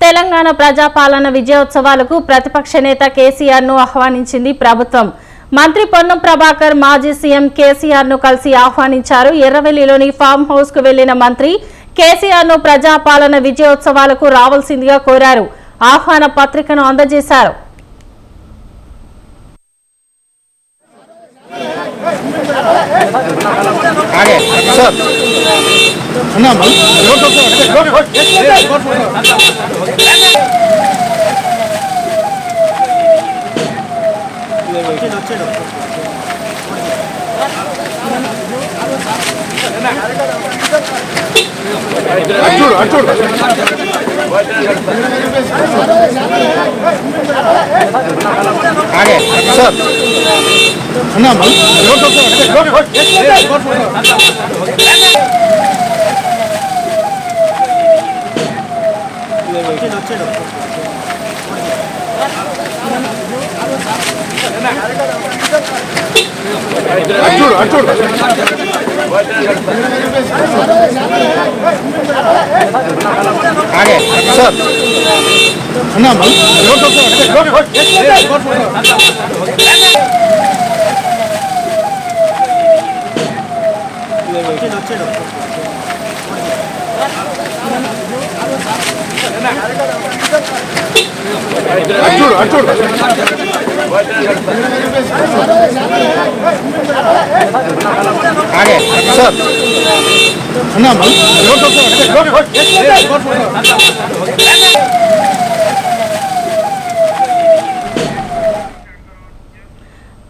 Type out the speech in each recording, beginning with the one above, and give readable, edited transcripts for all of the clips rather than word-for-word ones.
తెలంగాణ ప్రజాపాలన విజయోత్సవాలకు ప్రతిపక్ష నేత కేసీఆర్ ను ఆహ్వానించింది ప్రభుత్వం. మంత్రి పొన్నం ప్రభాకర్ మాజీ సీఎం కేసీఆర్ ను కలిసి ఆహ్వానించారు. ఎర్రవెల్లిలోని ఫామ్ హౌస్ కు వెళ్లిన మంత్రి కేసీఆర్ ను ప్రజాపాలన విజయోత్సవాలకు రావాల్సిందిగా కోరారు. ఆహ్వాన పత్రికను అందజేశారు.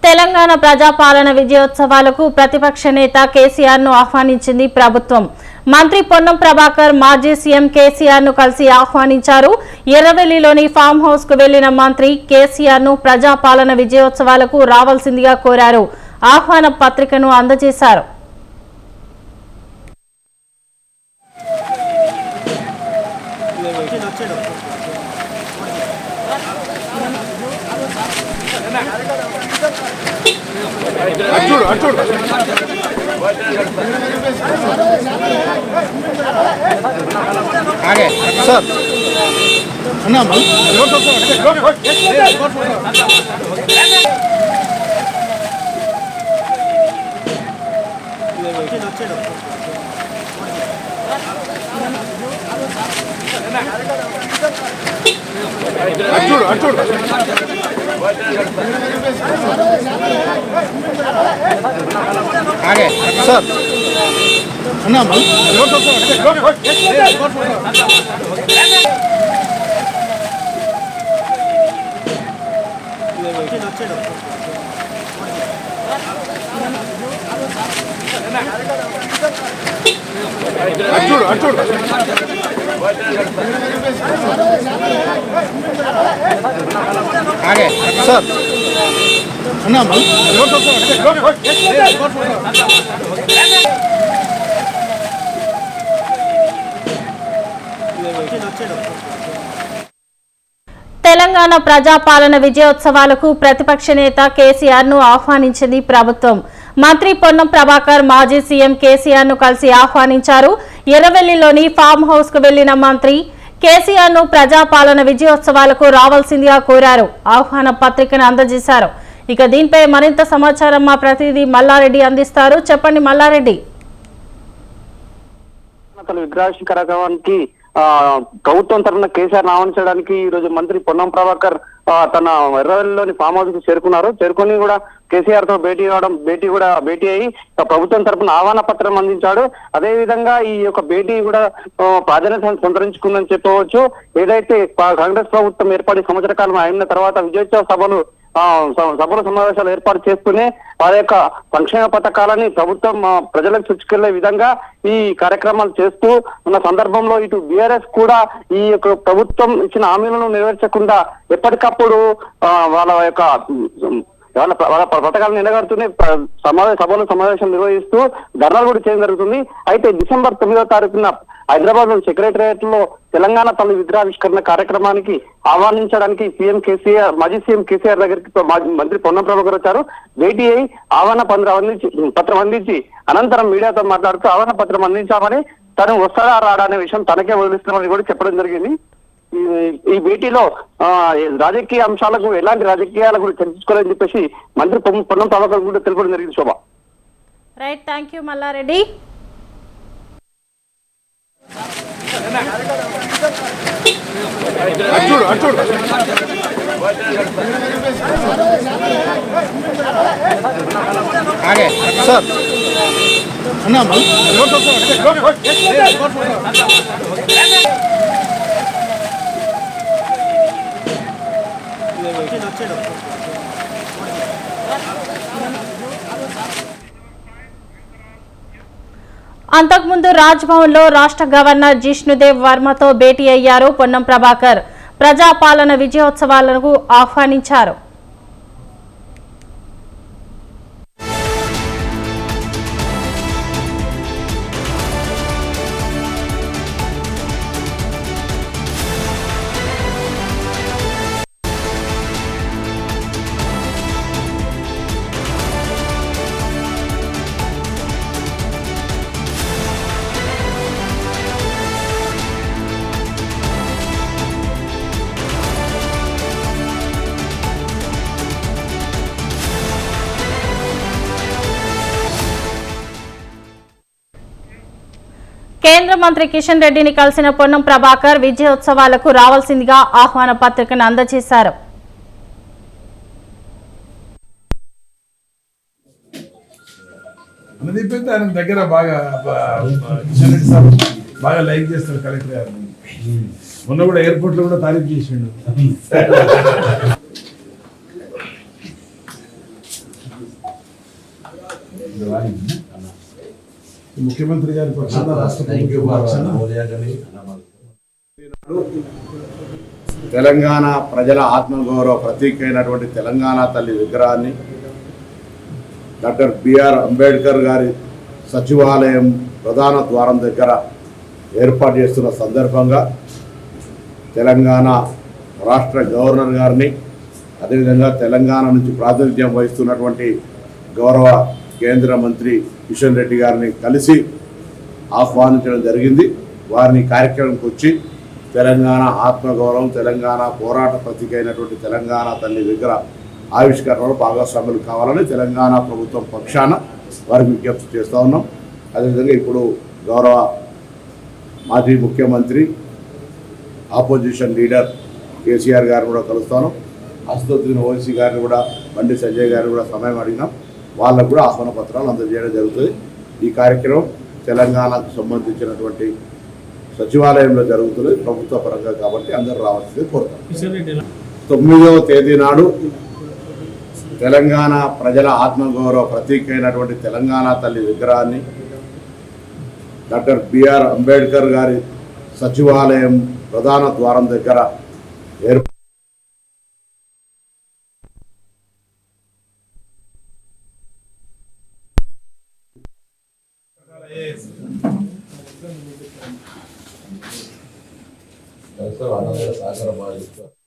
తెలంగాణ ప్రజాపాలన విజయోత్సవాలకు ప్రతిపక్ష నేత కేసీఆర్ ను ఆహ్వానించింది ప్రభుత్వం. మంత్రి పొన్నం ప్రభాకర్ మాజీ సీఎం కేసీఆర్ ను కలిసి ఆహ్వానించారు. ఎర్రవెల్లిలోని ఫామ్ హౌస్ కు వెళ్లిన మంత్రి కేసీఆర్ ను ప్రజాపాలన విజయోత్సవాలకు రావాల్సిందిగా కోరారు. ఆహ్వాన పత్రికను అందజేశారు. తెలంగాణ ప్రజాపాలన విజయోత్సవాలకు ప్రతిపక్ష నేత కేసీఆర్ ను ఆహ్వానించింది ప్రభుత్వం. మంత్రి పొన్నం ప్రభాకర్ మాజీ సీఎం కేసీఆర్ ను కలిసి ఆహ్వానించారు. ఎర్రవెల్లిలోని ఫామ్ హౌస్ కు వెళ్లిన మంత్రి కేసీఆర్ ను ప్రజాపాలన విజయోత్సవాలకు రావాల్సిందిగా కోరారు. ఆహ్వాన పత్రికను అందజేశారు. ఇక దీనిపై మరింత సమాచారం మా ప్రతినిధి మల్లారెడ్డి అందిస్తారు. చెప్పండి మల్లారెడ్డి. విగ్రహావిష్కరణ కార్యక్రమానికి ప్రభుత్వం తరఫున కేసీఆర్ ఆహ్వానించడానికి ఈ రోజు మంత్రి పొన్నం ప్రభాకర్ తన ఎర్రవెల్లిలోని ఫామ్ హౌస్ కు చేరుకొని కూడా కేసీఆర్ తో భేటీ అయి ప్రభుత్వం తరఫున ఆహ్వాన పత్రం అందించాడు. అదే విధంగా ఈ యొక్క భేటీ కూడా ప్రాధాన్యతను సంతరించుకుందని చెప్పవచ్చు. ఏదైతే కాంగ్రెస్ ప్రభుత్వం ఏర్పడి సంవత్సర కాలం అయిన తర్వాత విజయోత్సవ సమావేశాలు ఏర్పాటు చేస్తూనే వారి యొక్క సంక్షేమ పథకాలని ప్రభుత్వం ప్రజలకు చుచ్చుకెళ్లే విధంగా ఈ కార్యక్రమాలు చేస్తూ ఉన్న సందర్భంలో ఇటు బీఆర్ఎస్ కూడా ఈ యొక్క ప్రభుత్వం ఇచ్చిన హామీలను నెరవేర్చకుండా ఎప్పటికప్పుడు వాళ్ళ యొక్క వాళ్ళ పథకాలను నిలబడుతూనే సమావేశాలు నిర్వహిస్తూ ధర్నాలు కూడా చేయడం జరుగుతుంది. అయితే డిసెంబర్ 9వ తారీఖున హైదరాబాద్ లో సెక్రటరియట్ లో తెలంగాణ తల్లి విగ్రహావిష్కరణ కార్యక్రమానికి ఆహ్వానించడానికి మాజీ సీఎం కేసీఆర్ దగ్గరికి మంత్రి పొన్నం ప్రభాకర్ వచ్చారు. భేటీ అయి ఆహ్వాన పత్రం అందించి అనంతరం మీడియాతో మాట్లాడుతూ ఆహ్వాన పత్రం అందించామని తను వస్తాడా రాడా అనే విషయం తనకే వదిలిస్తున్నామని కూడా చెప్పడం జరిగింది. ఈ భేటీలో రాజకీయ అంశాలకు ఎలాంటి రాజకీయాల గురించి చర్చించుకోవాలని చెప్పేసి మంత్రి పొన్నం ప్రభాకర్ కూడా తెలపడం జరిగింది. Shobha. Right, thank you Mallareddy. Sir అంతకుముందు రాజ్భవన్ లో రాష్ట్ర గవర్నర్ జిష్ణుదేవ్ వర్మతో భేటీ అయ్యారు పొన్నం ప్రభాకర్. ప్రజాపాలన విజయోత్సవాలకు ఆహ్వానించారు. కేంద్ర మంత్రి కిషన్ రెడ్డిని కలిసిన పొన్నం ప్రభాకర్ విజయోత్సవాలకు రావాల్సిందిగా ఆహ్వాన పత్రికను అందజేశారు. ఆయన దగ్గర బాగా లైక్ చేస్తారు కలెక్టర్ గారు. మొన్న కూడా ఎయిర్పోర్ట్ లో కూడా తారీఫ్ చేసిండు. ముఖ్యమంత్రి గారి పక్షాన రాష్ట్ర తెలంగాణ ప్రజల ఆత్మగౌరవ ప్రతీక అయినటువంటి తెలంగాణ తల్లి విగ్రహాన్ని డాక్టర్ బిఆర్ అంబేద్కర్ గారి సచివాలయం ప్రధాన ద్వారం దగ్గర ఏర్పాటు చేస్తున్న సందర్భంగా తెలంగాణ రాష్ట్ర గవర్నర్ గారిని, అదేవిధంగా తెలంగాణ నుంచి ప్రాతినిధ్యం వహిస్తున్నటువంటి గౌరవ కేంద్ర మంత్రి కిషన్ రెడ్డి గారిని కలిసి ఆహ్వానించడం జరిగింది. వారిని కార్యక్రమంకి వచ్చి తెలంగాణ ఆత్మగౌరవం, తెలంగాణ పోరాట ప్రతీక అయినటువంటి తెలంగాణ తల్లి విగ్రహ ఆవిష్కరణలో భాగస్వాములు కావాలని తెలంగాణ ప్రభుత్వం పక్షాన వారికి విజ్ఞప్తి చేస్తూ ఉన్నాం. అదేవిధంగా ఇప్పుడు గౌరవ మాజీ ముఖ్యమంత్రి ఆపోజిషన్ లీడర్ కేసీఆర్ గారిని కూడా కలుస్తాను. అసదుద్దీన్ ఓవైసీ గారిని కూడా, బండి సంజయ్ గారిని కూడా సమయం అడిగినాం. వాళ్ళకు కూడా ఆహ్వాన పత్రాలు అందజేయడం జరుగుతుంది. ఈ కార్యక్రమం తెలంగాణకు సంబంధించినటువంటి సచివాలయంలో జరుగుతుంది, ప్రభుత్వ పరంగా, కాబట్టి అందరూ రావాల్సింది కోరుతాం. 9వ తేదీ నాడు తెలంగాణ ప్రజల ఆత్మగౌరవ ప్రతీక అయినటువంటి తెలంగాణ తల్లి విగ్రహాన్ని డాక్టర్ బిఆర్ అంబేద్కర్ గారి సచివాలయం ప్రధాన ద్వారం దగ్గర ఏర్పాటు సాగర బాగా